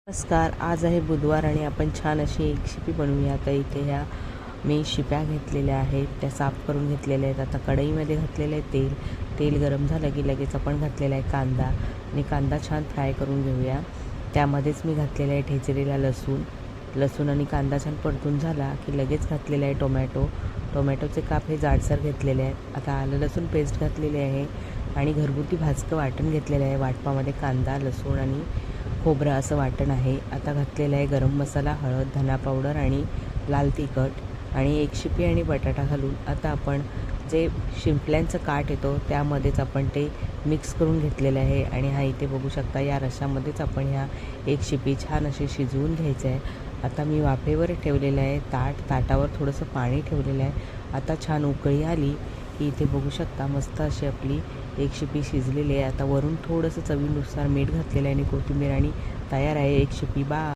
नमस्कार. आज आहे बुधवार आणि आपण छान अशी एक शिपी बनवूया. तर इथे ह्या मी शिप्या घेतलेल्या आहेत, त्या साफ करून घेतलेल्या आहेत. आता कढईमध्ये घातलेलं आहे तेल गरम झालं की लगेच आपण घातलेला आहे कांदा आणि कांदा छान फ्राय करून घेऊया. त्यामध्येच मी घातलेला आहे ठेचलेला लसूण आणि कांदा छान परतून झाला की लगेच घातलेला आहे टोमॅटोचे काप हे जाडसर घेतलेले आहेत. आता आलं लसूण पेस्ट घातलेली आहे आणि घरगुती भाजकं वाटण घेतलेलं आहे. वाटपामध्ये कांदा, लसूण आणि खोबरं असं वाटण आहे. आता घातलेलं आहे गरम मसाला, हळद, धना पावडर आणि लाल तिखट आणि एक शिपी आणि बटाटा घालून आता आपण जे शिंपल्यांचं काठ येतो त्यामध्येच आपण ते मिक्स करून घेतलेलं आहे. आणि हा इथे बघू शकता या रश्श्यामध्येच आपण ह्या एक शिपी छान अशी शिजवून घ्यायचं आहे. आता मी वाफेवर ठेवलेलं आहे ताटावर थोडंसं पाणी ठेवलेलं आहे. आता छान उकळी आली की इथे बघू शकता मस्त अशी आपली एक शिपी शिजलेली आहे. आता वरून थोडंसं चवीनुसार मीठ घातलेलं आहे आणि कोथिंबीर आणि तयार आहे एक शिपी.